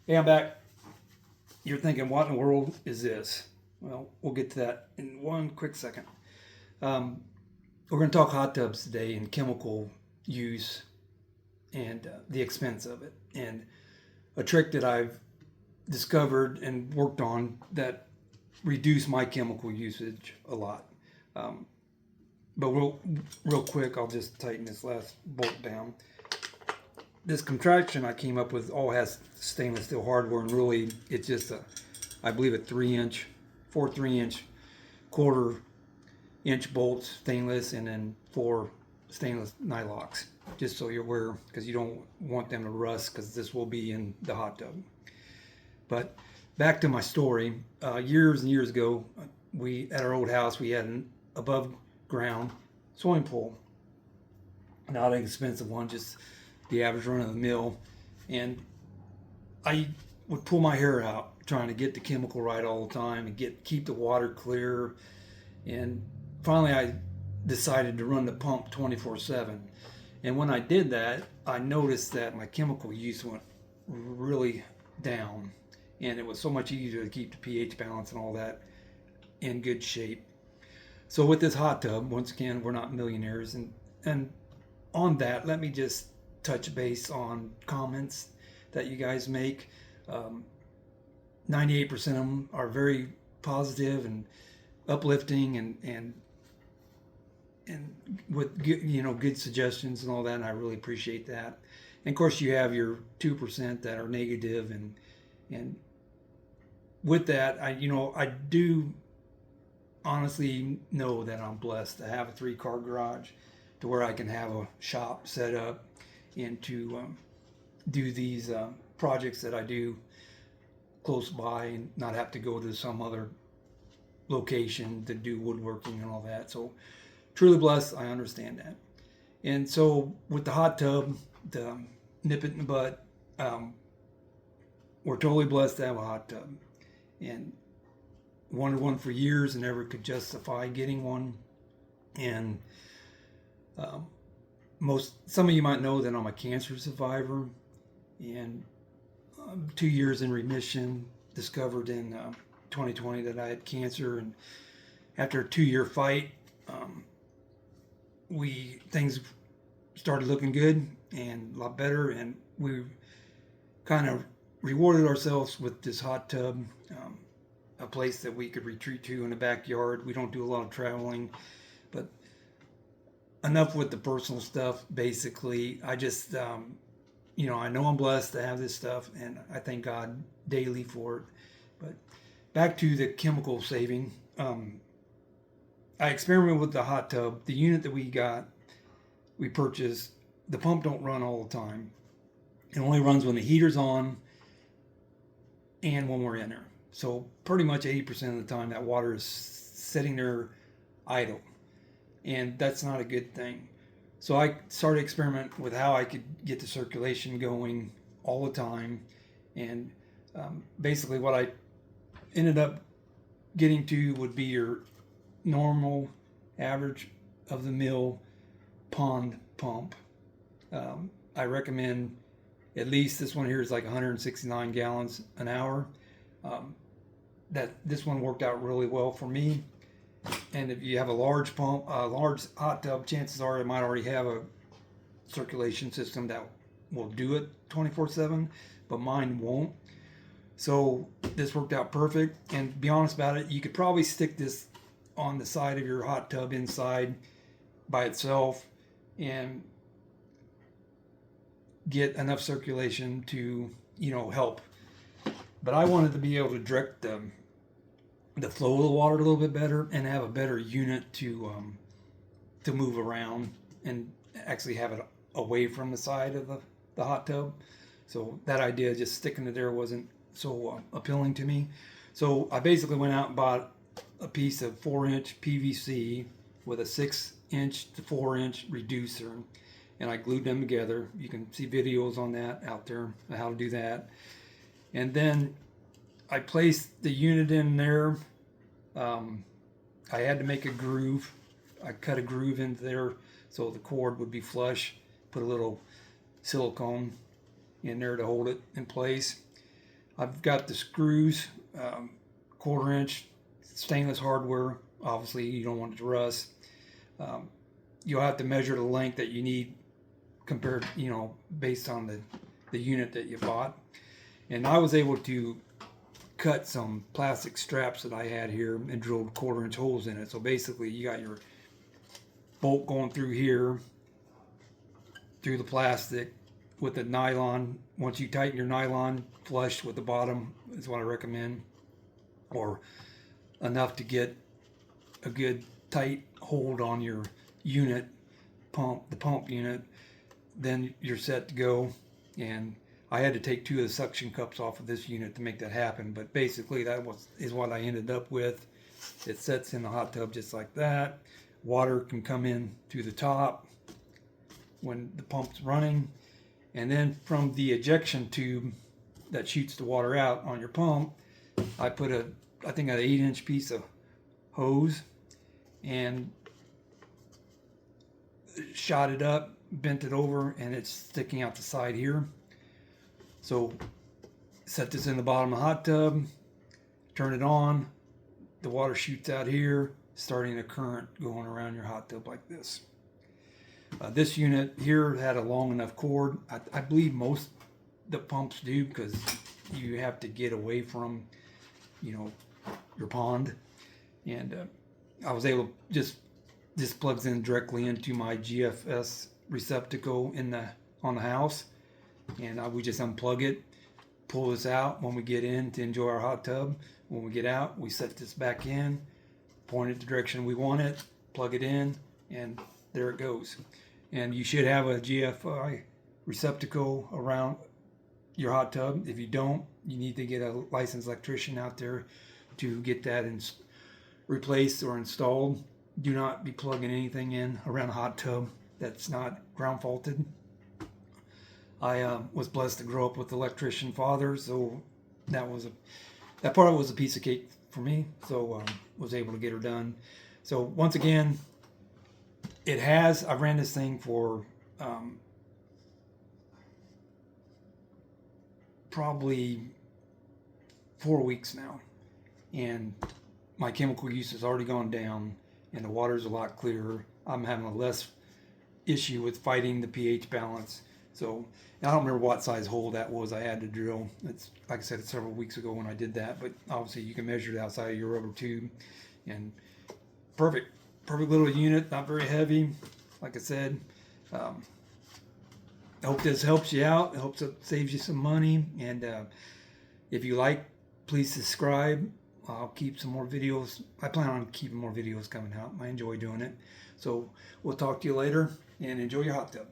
Hey, I'm back. You're thinking, what in the world is this? Well, we'll get to that in one quick second. Um, we're going to talk hot tubs today and chemical use and the expense of it. And a trick that I've discovered and worked on that reduced my chemical usage a lot. Um, but real quick, I'll just tighten this last bolt down. This contraction I came up with all has stainless steel hardware, and really it's just I believe a 3-inch, 3-inch, quarter-inch bolts stainless, and then 4 stainless nylocks. Just so you're aware, because you don't want them to rust, because this will be in the hot tub. But back to my story. Years and years ago, we at our old house we had an above ground swimming pool. Not an expensive one, just the average run of the mill. And I would pull my hair out trying to get the chemical right all the time and keep the water clear. And finally, I decided to run the pump 24/7. And when I did that, I noticed that my chemical use went really down, and it was so much easier to keep the pH balance and all that in good shape. So with this hot tub, once again, we're not millionaires, and on that, let me just touch base on comments that you guys make. Um, 98% of them are very positive and uplifting, and with good, good suggestions and all that, and I really appreciate that. And of course, you have your 2% that are negative, and with that, I do honestly know that I'm blessed to have a 3-car garage, to where I can have a shop set up and to do these projects that I do close by and not have to go to some other location to do woodworking and all that. So truly blessed, I understand that. And so with the hot tub, the nip it in the butt, we're totally blessed to have a hot tub. And wanted one for years and never could justify getting one. And um, some of you might know that I'm a cancer survivor, and 2 years in remission. Discovered in 2020 that I had cancer, and after a 2-year fight, things started looking good and a lot better, and we kind of rewarded ourselves with this hot tub, a place that we could retreat to in the backyard. We don't do a lot of traveling, but enough with the personal stuff. Basically, I just I know I'm blessed to have this stuff, and I thank God daily for it. But back to the chemical saving. I experimented with the hot tub. The unit that we purchased, the pump don't run all the time. It only runs when the heater's on and when we're in there. So pretty much 80% of the time that water is sitting there idle. And that's not a good thing. So I started experimenting with how I could get the circulation going all the time. And basically what I ended up getting to would be your normal average of the mill pond pump. I recommend at least this one here is like 169 gallons an hour. That this one worked out really well for me. And if you have a large pump, a large hot tub, chances are it might already have a circulation system that will do it 24/7, but mine won't. So this worked out perfect. And to be honest about it, you could probably stick this on the side of your hot tub inside by itself and get enough circulation to, help. But I wanted to be able to direct the flow of the water a little bit better and have a better unit to move around and actually have it away from the side of the hot tub. So that idea, just sticking it there, wasn't so appealing to me. So I basically went out and bought a piece of 4-inch PVC with a 6-inch to 4-inch reducer, and I glued them together. You can see videos on that out there, on how to do that. And then I placed the unit in there. I had to make a groove. I cut a groove into there so the cord would be flush. Put a little silicone in there to hold it in place. I've got the screws, 1/4 inch stainless hardware. Obviously, you don't want it to rust. Um, you'll have to measure the length that you need compared, based on the unit that you bought. And I was able to cut some plastic straps that I had here and drilled 1/4 inch holes in it. So basically, you got your bolt going through here, through the plastic with the nylon. Once you tighten your nylon flush with the bottom is what I recommend, or enough to get a good tight hold on your unit the pump unit, then you're set to go. And I had to take 2 of the suction cups off of this unit to make that happen, but basically is what I ended up with. It sets in the hot tub just like that. Water can come in through the top when the pump's running, and then from the ejection tube that shoots the water out on your pump, I put I think an 8-inch piece of hose and shot it up, bent it over, and it's sticking out the side here. So set this in the bottom of the hot tub, turn it on, the water shoots out here, starting a current going around your hot tub like this. This unit here had a long enough cord. I believe most the pumps do, because you have to get away from, your pond. And I was able to this plugs in directly into my GFS receptacle on the house, and we just unplug it, pull this out when we get in to enjoy our hot tub. When we get out, we set this back in, point it the direction we want it, plug it in, and there it goes. And you should have a GFI receptacle around your hot tub. If you don't, you need to get a licensed electrician out there to get that replaced or installed. Do not be plugging anything in around a hot tub that's not ground faulted. I was blessed to grow up with an electrician father, so that part of it was a piece of cake for me. So was able to get her done. So once again, I ran this thing for probably 4 weeks now, and my chemical use has already gone down, and the water's a lot clearer. I'm having a less issue with fighting the pH balance. So I don't remember what size hole that was I had to drill. It's like I said, it's several weeks ago when I did that, but obviously you can measure it outside of your rubber tube. And perfect little unit, not very heavy. Like I said, I hope this helps you out. I hope it saves you some money. And if you like, please subscribe. I'll keep some more videos. I plan on keeping more videos coming out. I enjoy doing it. So we'll talk to you later, and enjoy your hot tub.